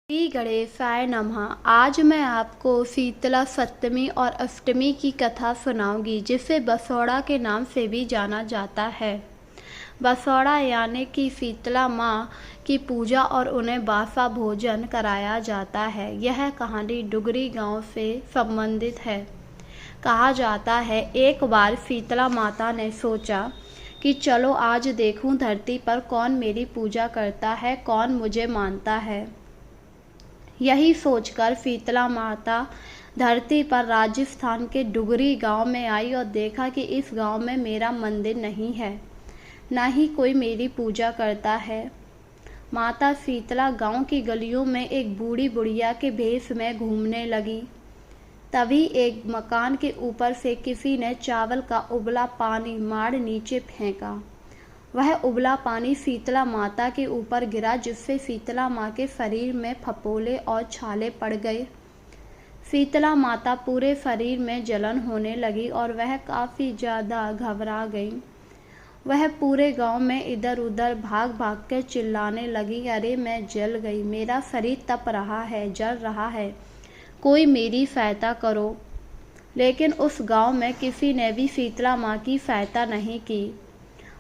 श्री गणेशाय नमः। आज मैं आपको शीतला सप्तमी और अष्टमी की कथा सुनाऊंगी, जिसे बसौड़ा के नाम से भी जाना जाता है। बसौड़ा यानी कि शीतला माँ की पूजा और उन्हें बासा भोजन कराया जाता है। यह कहानी डुगरी गांव से संबंधित है। कहा जाता है, एक बार शीतला माता ने सोचा कि चलो आज देखूं धरती पर कौन मेरी पूजा करता है, कौन मुझे मानता है। यही सोचकर शीतला माता धरती पर राजस्थान के डुगरी गांव में आई और देखा कि इस गांव में मेरा मंदिर नहीं है, न ही कोई मेरी पूजा करता है। माता शीतला गांव की गलियों में एक बूढ़ी बुढ़िया के भेष में घूमने लगी। तभी एक मकान के ऊपर से किसी ने चावल का उबला पानी मार नीचे फेंका। वह उबला पानी शीतला माता के ऊपर गिरा, जिससे शीतला माँ के शरीर में फफोले और छाले पड़ गए। शीतला माता पूरे शरीर में जलन होने लगी और वह काफ़ी ज़्यादा घबरा गई। वह पूरे गांव में इधर उधर भाग भाग कर चिल्लाने लगी, अरे मैं जल गई, मेरा शरीर तप रहा है, जल रहा है, कोई मेरी सहायता करो। लेकिन उस गांव में किसी ने भी शीतला माँ की सहायता नहीं की।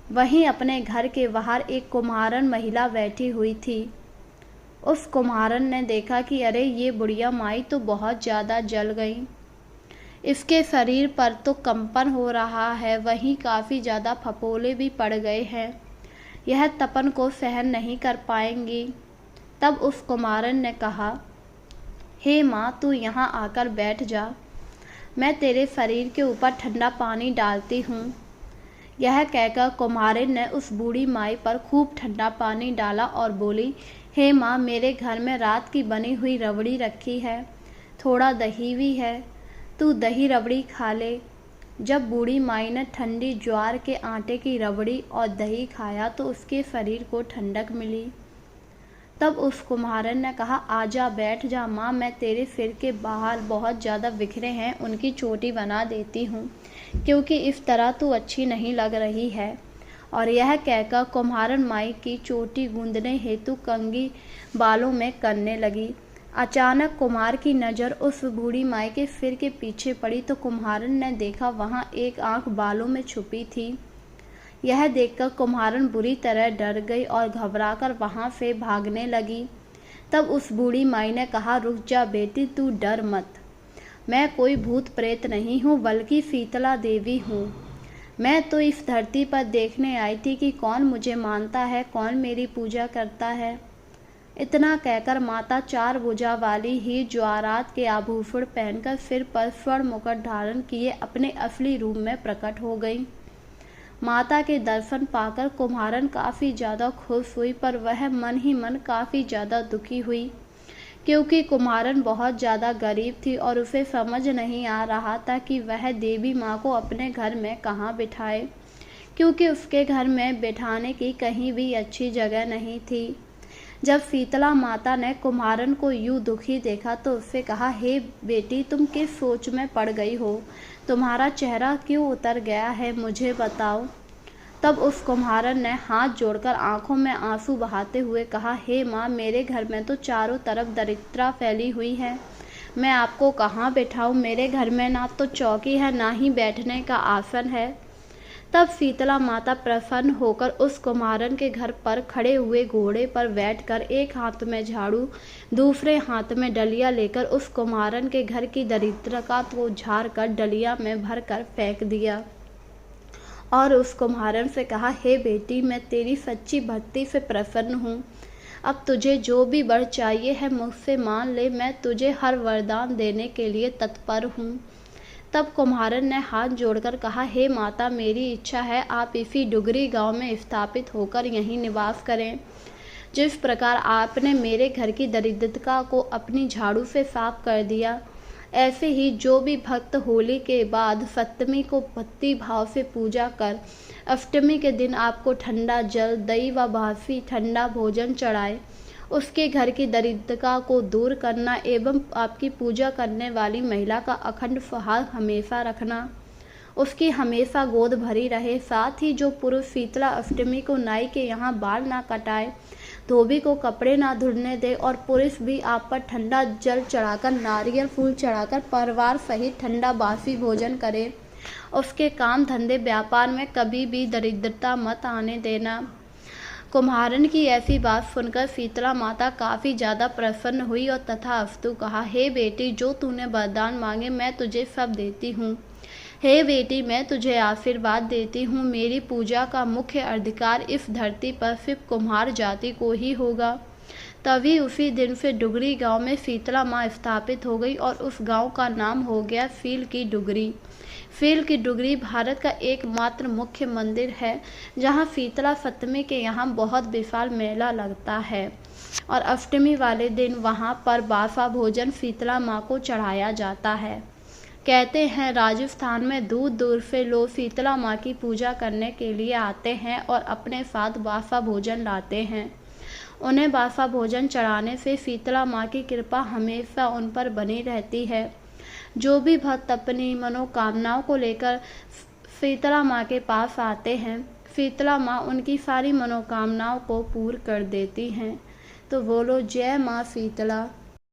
वहीं अपने घर के बाहर एक कुम्हारन महिला बैठी हुई थी। उस कुम्हारन ने देखा कि अरे ये बुढ़िया माई तो बहुत ज़्यादा जल गई, इसके शरीर पर तो कंपन हो रहा है, वहीं काफ़ी ज़्यादा फफोले भी पड़ गए हैं, यह तपन को सहन नहीं कर पाएंगी। तब उस कुम्हारन ने कहा, हे माँ, तू यहाँ आकर बैठ जा, मैं तेरे शरीर के ऊपर ठंडा पानी डालती हूँ। यह कहकर कुम्हारिन ने उस बूढ़ी माई पर खूब ठंडा पानी डाला और बोली, हे माँ, मेरे घर में रात की बनी हुई रबड़ी रखी है, थोड़ा दही भी है, तू दही रबड़ी खा ले। जब बूढ़ी माई ने ठंडी ज्वार के आटे की रबड़ी और दही खाया तो उसके शरीर को ठंडक मिली। तब उस कुम्हारन ने कहा, आजा बैठ जा माँ, मैं तेरे सिर के बाल बहुत ज़्यादा बिखरे हैं, उनकी चोटी बना देती हूँ, क्योंकि इस तरह तू अच्छी नहीं लग रही है। और यह कहकर कुम्हारन माई की चोटी गूंदने हेतु कंघी बालों में करने लगी। अचानक कुम्हार की नज़र उस बूढ़ी माई के सिर के पीछे पड़ी तो कुम्हारन ने देखा वहाँ एक आंख बालों में छुपी थी। यह देखकर कुम्हारन बुरी तरह डर गई और घबराकर वहाँ से भागने लगी। तब उस बूढ़ी माई ने कहा, रुक जा बेटी, तू डर मत, मैं कोई भूत प्रेत नहीं हूँ, बल्कि शीतला देवी हूँ। मैं तो इस धरती पर देखने आई थी कि कौन मुझे मानता है, कौन मेरी पूजा करता है। इतना कहकर माता चार भुजा वाली ही ज्वारात के आभूषण पहनकर सिर पर स्वर्ण मुकुट धारण किए अपने असली रूप में प्रकट हो गई। माता के दर्शन पाकर कुम्हारन काफ़ी ज़्यादा खुश हुई, पर वह मन ही मन काफ़ी ज़्यादा दुखी हुई, क्योंकि कुम्हारन बहुत ज़्यादा गरीब थी और उसे समझ नहीं आ रहा था कि वह देवी माँ को अपने घर में कहाँ बिठाए, क्योंकि उसके घर में बिठाने की कहीं भी अच्छी जगह नहीं थी। जब शीतला माता ने कुम्हारन को यूँ दुखी देखा तो उससे कहा, हे बेटी, तुम किस सोच में पड़ गई हो, तुम्हारा चेहरा क्यों उतर गया है, मुझे बताओ। तब उस कुम्हारन ने हाथ जोड़कर आंखों में आंसू बहाते हुए कहा, हे माँ, मेरे घर में तो चारों तरफ दरिद्रता फैली हुई है, मैं आपको कहाँ बिठाऊँ, मेरे घर में ना तो चौकी है, ना ही बैठने का आसन है। तब शीतला माता प्रसन्न होकर उस कुम्हारन के घर पर खड़े हुए घोड़े पर बैठकर एक हाथ में झाड़ू, दूसरे हाथ में डलिया लेकर उस कुम्हारन के घर की दरिद्रता को झाड़ कर डलिया में भर कर फेंक दिया और उस कुम्हारन से कहा, हे बेटी, मैं तेरी सच्ची भक्ति से प्रसन्न हूँ, अब तुझे जो भी वर चाहिए है मुझसे मांग ले, मैं तुझे हर वरदान देने के लिए तत्पर हूँ। तब कुम्हारन ने हाथ जोड़कर कहा, हे माता, मेरी इच्छा है आप इसी डुगरी गांव में स्थापित होकर यहीं निवास करें। जिस प्रकार आपने मेरे घर की दरिद्रता को अपनी झाड़ू से साफ कर दिया, ऐसे ही जो भी भक्त होली के बाद सप्तमी को भक्ति भाव से पूजा कर अष्टमी के दिन आपको ठंडा जल, दही व बासी ठंडा भोजन चढ़ाए, उसके घर की दरिद्रता को दूर करना एवं आपकी पूजा करने वाली महिला का अखंड फहार हमेशा रखना, उसकी हमेशा गोद भरी रहे। साथ ही जो पुरुष शीतला अष्टमी को नाई के यहाँ बाल ना कटाए, धोबी को कपड़े ना धुलने दे और पुरुष भी आप पर ठंडा जल चढ़ाकर, नारियल फूल चढ़ाकर परिवार सहित ठंडा बासी भोजन करे। उसके काम धंधे व्यापार में कभी भी दरिद्रता मत आने देना। कुम्हारन की ऐसी बात सुनकर शीतला माता काफ़ी ज़्यादा प्रसन्न हुई और तथास्तु कहा, हे बेटी, जो तूने वरदान मांगे मैं तुझे सब देती हूँ। हे बेटी, मैं तुझे आशीर्वाद देती हूँ। मेरी पूजा का मुख्य अधिकार इस धरती पर सिर्फ कुम्हार जाति को ही होगा। तभी उसी दिन से डुगरी गांव में शीतला माँ स्थापित हो गई और उस गांव का नाम हो गया फील की डुगरी। फील की डुगरी भारत का एकमात्र मुख्य मंदिर है जहां शीतला सप्तमी के यहाँ बहुत विशाल मेला लगता है और अष्टमी वाले दिन वहां पर बासा भोजन शीतला माँ को चढ़ाया जाता है। कहते हैं राजस्थान में दूर दूर से लोग शीतला माँ की पूजा करने के लिए आते हैं और अपने साथ बासा भोजन लाते हैं। उन्हें बासा भोजन चढ़ाने से शीतला माँ की कृपा हमेशा उन पर बनी रहती है। जो भी भक्त अपनी मनोकामनाओं को लेकर शीतला माँ के पास आते हैं, शीतला माँ उनकी सारी मनोकामनाओं को पूर्ण कर देती हैं। तो बोलो जय माँ शीतला।